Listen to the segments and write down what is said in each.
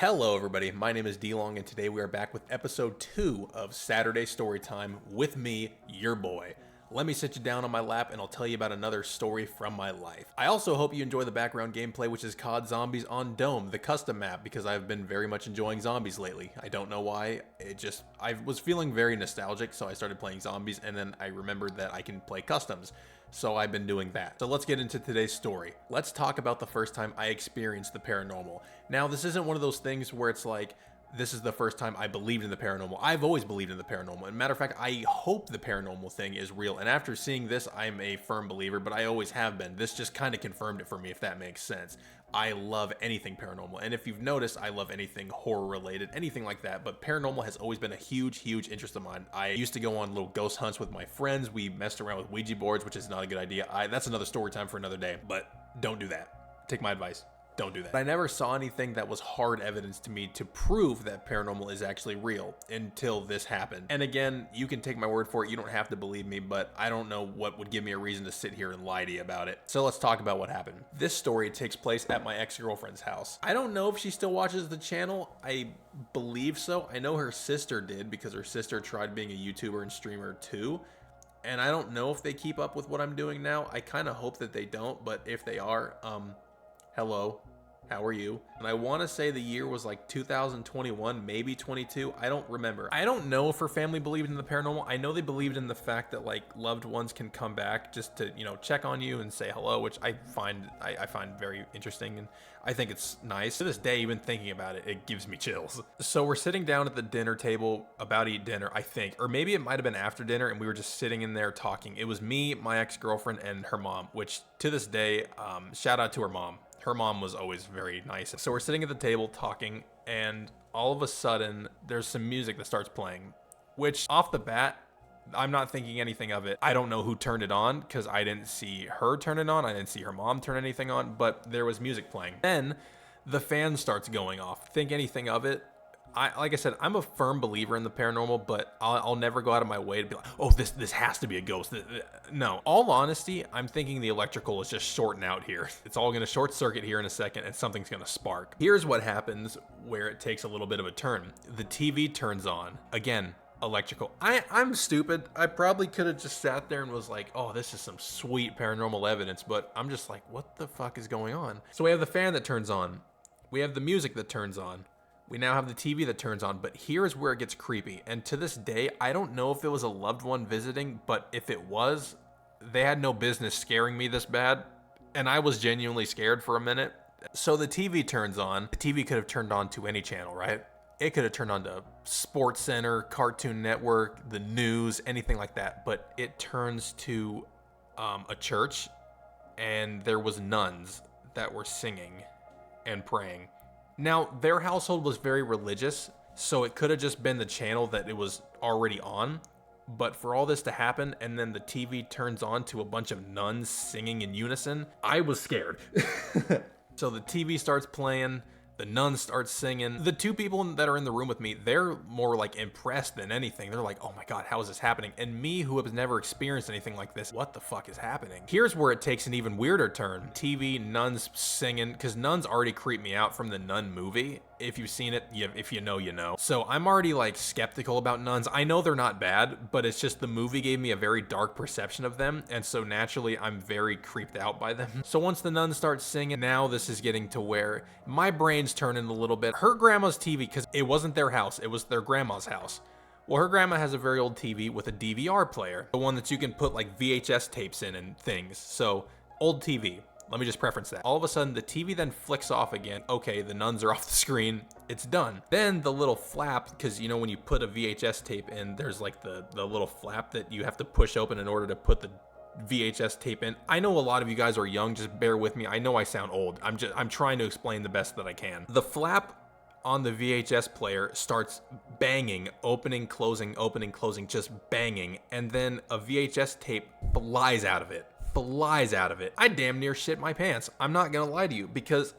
Hello everybody, my name is DLong and today we are back with episode 2 of Saturday Storytime with me, your boy. Let me sit you down on my lap and I'll tell you about another story from my life. I also hope you enjoy the background gameplay, which is COD Zombies on Dome, the custom map, because I've been very much enjoying zombies lately. I don't know why, I was feeling very nostalgic, so I started playing zombies and then I remembered that I can play customs. So I've been doing that. So let's get into today's story. Let's talk about the first time I experienced the paranormal. Now, this isn't one of those things where it's like, this is the first time I believed in the paranormal. I've always believed in the paranormal. And matter of fact, I hope the paranormal thing is real. And after seeing this, I'm a firm believer, but I always have been. This just kind of confirmed it for me, if that makes sense. I love anything paranormal. And if you've noticed, I love anything horror related, anything like that. But paranormal has always been a huge, huge interest of mine. I used to go on little ghost hunts with my friends. We messed around with Ouija boards, which is not a good idea. That's another story time for another day, but don't do that. Take my advice. Don't do that. I never saw anything that was hard evidence to me to prove that paranormal is actually real until this happened. And again, you can take my word for it. You don't have to believe me, but I don't know what would give me a reason to sit here and lie to you about it. So let's talk about what happened. This story takes place at my ex-girlfriend's house. I don't know if she still watches the channel. I believe so. I know her sister did because her sister tried being a YouTuber and streamer too. And I don't know if they keep up with what I'm doing now. I kind of hope that they don't, but if they are, hello, how are you? And I want to say the year was like 2021, maybe 22. I don't remember. I don't know if her family believed in the paranormal. I know they believed in the fact that like loved ones can come back just to, you know, check on you and say hello, which I find very interesting. And I think it's nice. To this day, even thinking about it, it gives me chills. So we're sitting down at the dinner table, about to eat dinner, I think, or maybe it might have been after dinner and we were just sitting in there talking. It was me, my ex-girlfriend, and her mom, which to this day, shout out to her mom. Her mom was always very nice. So we're sitting at the table talking, and all of a sudden, there's some music that starts playing, which off the bat, I'm not thinking anything of it. I don't know who turned it on because I didn't see her turn it on. I didn't see her mom turn anything on, but there was music playing. Then the fan starts going off. Think anything of it. Like I said, I'm a firm believer in the paranormal, but I'll never go out of my way to be like, oh, this has to be a ghost. No, all honesty, I'm thinking the electrical is just shorting out here. It's all gonna short circuit here in a second and something's gonna spark. Here's what happens where it takes a little bit of a turn. The TV turns on. Again, electrical. I'm stupid. I probably could have just sat there and was like, oh, this is some sweet paranormal evidence, but I'm just like, what the fuck is going on? So we have the fan that turns on. We have the music that turns on. We now have the TV that turns on, but here's where it gets creepy. And to this day, I don't know if it was a loved one visiting, but if it was, they had no business scaring me this bad. And I was genuinely scared for a minute. So the TV turns on. The TV could have turned on to any channel, right? It could have turned on to Sports Center, Cartoon Network, the news, anything like that. But it turns to a church, and there was nuns that were singing and praying. Now, their household was very religious, so it could have just been the channel that it was already on. But for all this to happen, and then the TV turns on to a bunch of nuns singing in unison, I was scared. So the TV starts playing, the nuns start singing. The two people that are in the room with me, they're more like impressed than anything. They're like, oh my God, how is this happening? And me, who has never experienced anything like this, what the fuck is happening? Here's where it takes an even weirder turn. TV, nuns singing, because nuns already creep me out from the Nun movie. If you've seen it, if you know, you know. So I'm already like skeptical about nuns. I know they're not bad, but it's just the movie gave me a very dark perception of them. And so naturally, I'm very creeped out by them. So once the nuns start singing, now this is getting to where my brain's turning a little bit. Her grandma's TV, because it wasn't their house, it was their grandma's house. Well, her grandma has a very old TV with a DVR player, the one that you can put like VHS tapes in and things. So old TV. Let me just preference that. All of a sudden, the TV then flicks off again. Okay, the nuns are off the screen. It's done. Then the little flap, because you know when you put a VHS tape in, there's like the little flap that you have to push open in order to put the VHS tape in. I know a lot of you guys are young, just bear with me. I know I sound old. I'm trying to explain the best that I can. The flap on the VHS player starts banging, opening, closing, just banging. And then a VHS tape flies out of it. I damn near shit my pants. I'm not gonna lie to you, because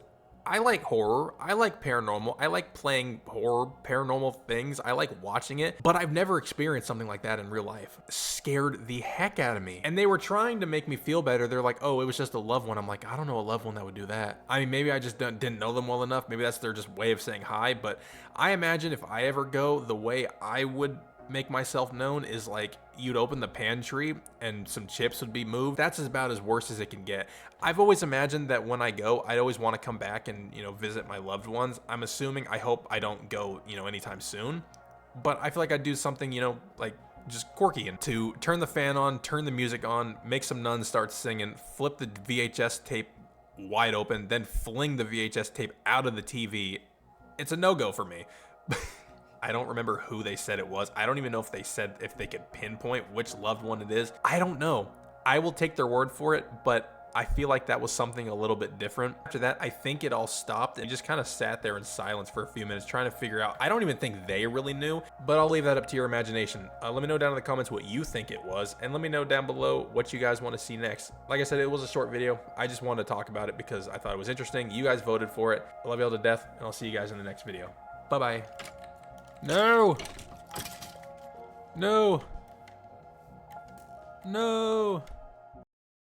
I like horror, I like paranormal, I like playing horror, paranormal things, I like watching it, but I've never experienced something like that in real life. Scared the heck out of me. And they were trying to make me feel better. They're like, oh, it was just a loved one. I'm like, I don't know a loved one that would do that. I mean, maybe I just didn't know them well enough. Maybe that's their just way of saying hi, but I imagine if I ever go, the way I would make myself known is like you'd open the pantry and some chips would be moved. That's about as worse as it can get. I've always imagined that when I go, I'd always want to come back and, you know, visit my loved ones. I'm assuming, I hope I don't go, you know, anytime soon, but I feel like I'd do something, you know, like just quirky, and to turn the fan on, turn the music on, make some nuns start singing, flip the VHS tape wide open, then fling the VHS tape out of the TV. It's a no-go for me. I don't remember who they said it was. I don't even know if they said if they could pinpoint which loved one it is. I don't know. I will take their word for it, but I feel like that was something a little bit different. After that, I think it all stopped and just kind of sat there in silence for a few minutes trying to figure out. I don't even think they really knew, but I'll leave that up to your imagination. Let me know down in the comments what you think it was, and let me know down below what you guys want to see next. Like I said, it was a short video. I just wanted to talk about it because I thought it was interesting. You guys voted for it. I love you all to death, and I'll see you guys in the next video. Bye-bye. No! No! No!